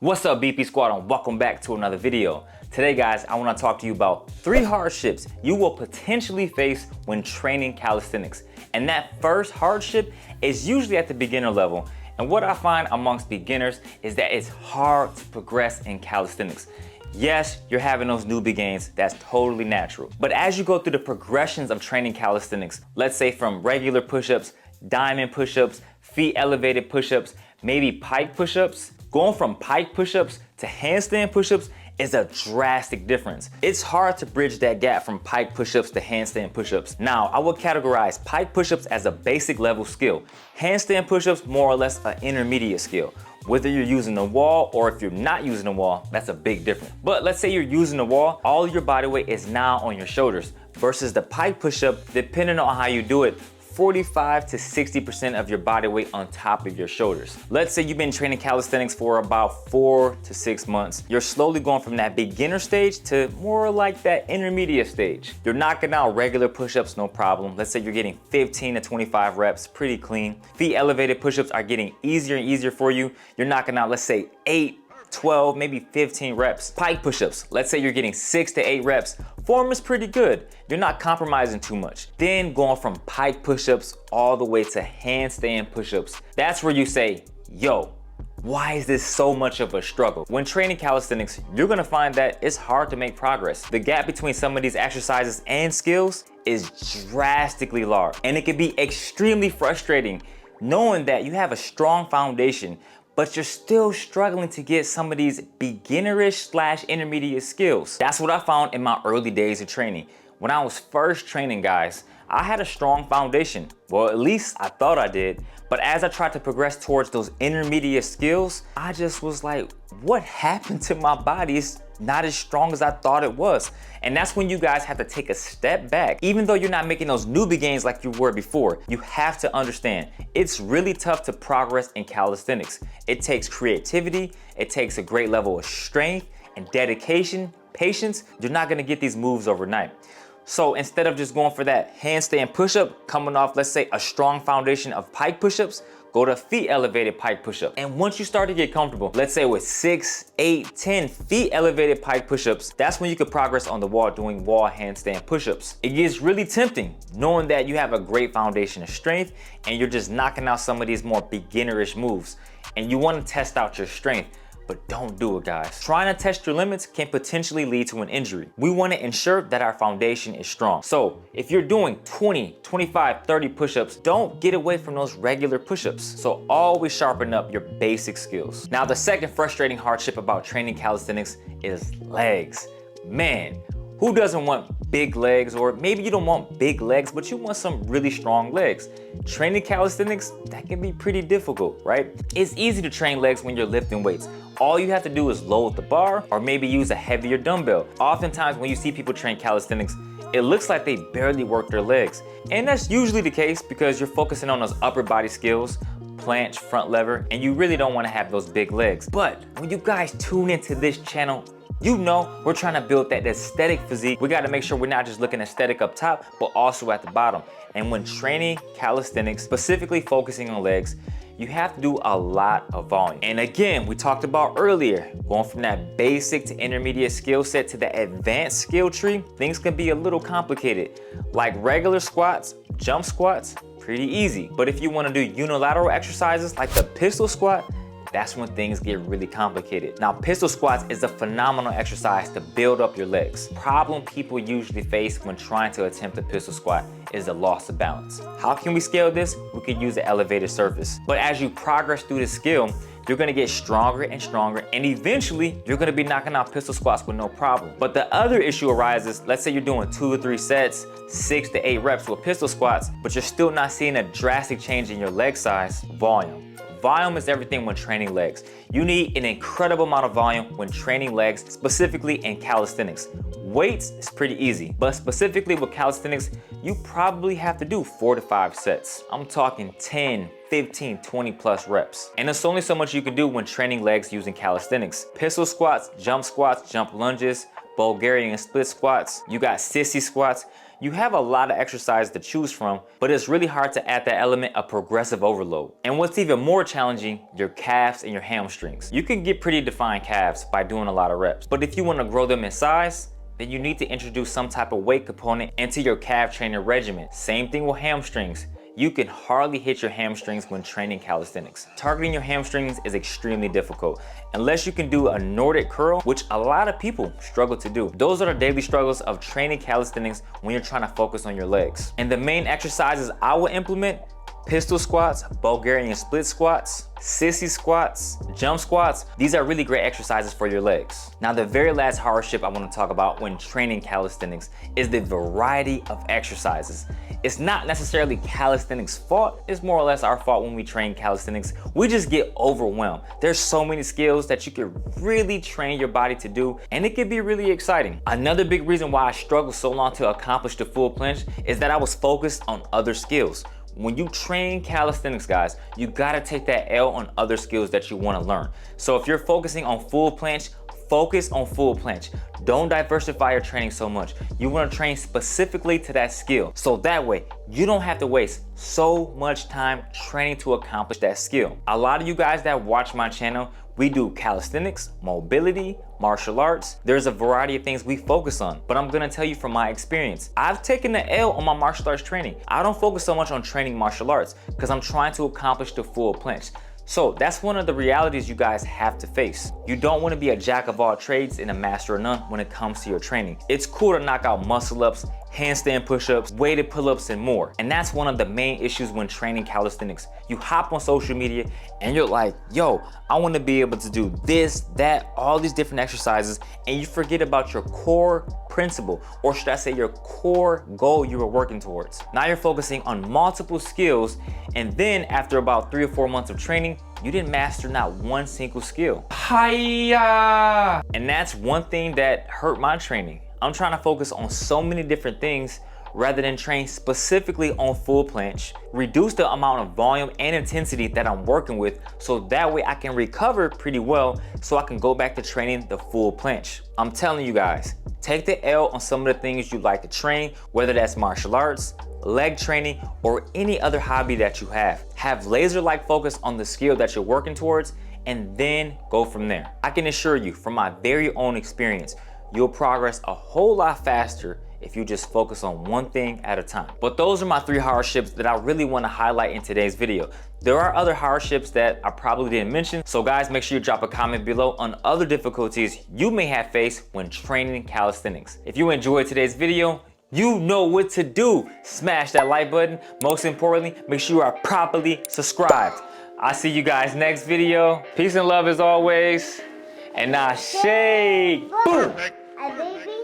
What's up, BP Squad, and welcome back to another video. Today, guys, I want to talk to you about 3 hardships you will potentially face when training calisthenics. And that first hardship is usually at the beginner level. And what I find amongst beginners is that it's hard to progress in calisthenics. Yes, you're having those newbie gains, that's totally natural. But as you go through the progressions of training calisthenics, let's say from regular push-ups, diamond push-ups, feet elevated push-ups, maybe pike push-ups, going from pike push-ups to handstand push-ups is a drastic difference. It's hard to bridge that gap from pike push-ups to handstand push-ups. Now, I would categorize pike push-ups as a basic level skill. Handstand push-ups more or less an intermediate skill. Whether you're using the wall or if you're not using the wall, that's a big difference. But let's say you're using the wall, all your body weight is now on your shoulders versus the pike push-up, depending on how you do it, 45 to 60% of your body weight on top of your shoulders. Let's say you've been training calisthenics for about 4 to 6 months. You're slowly going from that beginner stage to more like that intermediate stage. You're knocking out regular push-ups, no problem. Let's say you're getting 15 to 25 reps, pretty clean. Feet elevated push-ups are getting easier and easier for you. You're knocking out, let's say 8, 12, maybe 15 reps. Pike push-ups, let's say you're getting 6 to 8 reps. Form is pretty good. You're not compromising too much. Then going from pike push-ups all the way to handstand push-ups. That's where you say, yo, why is this so much of a struggle? When training calisthenics, you're gonna find that it's hard to make progress. The gap between some of these exercises and skills is drastically large. And it can be extremely frustrating knowing that you have a strong foundation, but you're still struggling to get some of these beginnerish / intermediate skills. That's what I found in my early days of training. When I was first training, guys, I had a strong foundation. Well, at least I thought I did. But as I tried to progress towards those intermediate skills, I just was like, what happened to my body? It's not as strong as I thought it was. And that's when you guys have to take a step back. Even though you're not making those newbie gains like you were before, you have to understand it's really tough to progress in calisthenics. It takes creativity, it takes a great level of strength and dedication, patience. You're not gonna get these moves overnight. So instead of just going for that handstand push-up, coming off, let's say, a strong foundation of pike push-ups, go to feet elevated pike push-up. And once you start to get comfortable, let's say with 6, 8, 10 feet elevated pike push-ups, that's when you can progress on the wall doing wall handstand push-ups. It gets really tempting knowing that you have a great foundation of strength and you're just knocking out some of these more beginnerish moves. And you want to test out your strength, but don't do it, guys. Trying to test your limits can potentially lead to an injury. We want to ensure that our foundation is strong. So if you're doing 20, 25, 30 push-ups, don't get away from those regular push-ups. So always sharpen up your basic skills. Now, the second frustrating hardship about training calisthenics is legs. Man, who doesn't want big legs? Or maybe you don't want big legs, but you want some really strong legs. Training calisthenics, that can be pretty difficult, right? It's easy to train legs when you're lifting weights. All you have to do is load the bar or maybe use a heavier dumbbell. Oftentimes when you see people train calisthenics, it looks like they barely work their legs. And that's usually the case because you're focusing on those upper body skills, planche, front lever, and you really don't want to have those big legs. But when you guys tune into this channel, you know we're trying to build that aesthetic physique. We got to make sure we're not just looking aesthetic up top, but also at the bottom. And when training calisthenics, specifically focusing on legs, you have to do a lot of volume. And again, we talked about earlier, going from that basic to intermediate skill set to the advanced skill tree, things can be a little complicated. Like regular squats, jump squats, pretty easy. But if you want to do unilateral exercises like the pistol squat, that's when things get really complicated. Now, pistol squats is a phenomenal exercise to build up your legs. Problem people usually face when trying to attempt a pistol squat is the loss of balance. How can we scale this? We could use an elevated surface. But as you progress through the skill, you're gonna get stronger and stronger, and eventually you're gonna be knocking out pistol squats with no problem. But the other issue arises, let's say you're doing 2 or 3 sets, 6 to 8 reps with pistol squats, but you're still not seeing a drastic change in your leg size. Volume. Volume is everything when training legs. You need an incredible amount of volume when training legs, specifically in calisthenics. Weights is pretty easy, but specifically with calisthenics, you probably have to do 4 to 5 sets. I'm talking 10, 15, 20 plus reps. And there's only so much you can do when training legs using calisthenics. Pistol squats, jump lunges, Bulgarian split squats, you got sissy squats. you have a lot of exercise to choose from, but it's really hard to add that element of progressive overload. And what's even more challenging, your calves and your hamstrings. You can get pretty defined calves by doing a lot of reps, but if you want to grow them in size, then you need to introduce some type of weight component into your calf training regimen. Same thing with hamstrings. You can hardly hit your hamstrings when training calisthenics. Targeting your hamstrings is extremely difficult unless you can do a Nordic curl, which a lot of people struggle to do. Those are the daily struggles of training calisthenics when you're trying to focus on your legs. And the main exercises I will implement: pistol squats, Bulgarian split squats, sissy squats, jump squats. These are really great exercises for your legs. Now, the very last hardship I want to talk about when training calisthenics is the variety of exercises. It's not necessarily calisthenics' fault, it's more or less our fault when we train calisthenics. We just get overwhelmed. There's so many skills that you can really train your body to do, and it can be really exciting. Another big reason why I struggled so long to accomplish the full planche is that I was focused on other skills. When you train calisthenics, guys, you gotta take that L on other skills that you wanna learn. So if you're focusing on full planche, focus on full planche. Don't diversify your training so much. You wanna train specifically to that skill. So that way, you don't have to waste so much time training to accomplish that skill. A lot of you guys that watch my channel, we do calisthenics, mobility, martial arts. There's a variety of things we focus on, but I'm gonna tell you from my experience, I've taken the L on my martial arts training. I don't focus so much on training martial arts because I'm trying to accomplish the full planche. So that's one of the realities you guys have to face. You don't want to be a jack of all trades and a master of none when it comes to your training. It's cool to knock out muscle ups, handstand push-ups, weighted pull-ups, and more. And that's one of the main issues when training calisthenics. You hop on social media and you're like, yo, I want to be able to do this, that, all these different exercises, and you forget about your core principle, or should I say your core goal you were working towards. Now you're focusing on multiple skills, and then after about 3 or 4 months of training, you didn't master not one single skill. Hiya! And that's one thing that hurt my training. I'm trying to focus on so many different things rather than train specifically on full planche, reduce the amount of volume and intensity that I'm working with so that way I can recover pretty well so I can go back to training the full planche. I'm telling you guys, take the L on some of the things you like to train, whether that's martial arts, leg training, or any other hobby that you have. Have laser-like focus on the skill that you're working towards and then go from there. I can assure you from my very own experience, you'll progress a whole lot faster if you just focus on one thing at a time. But those are my 3 hardships that I really want to highlight in today's video. There are other hardships that I probably didn't mention, so guys, make sure you drop a comment below on other difficulties you may have faced when training calisthenics. If you enjoyed today's video, you know what to do. Smash that like button. Most importantly, make sure you are properly subscribed. I'll see you guys next video. Peace and love as always. And now shake. Boom. A baby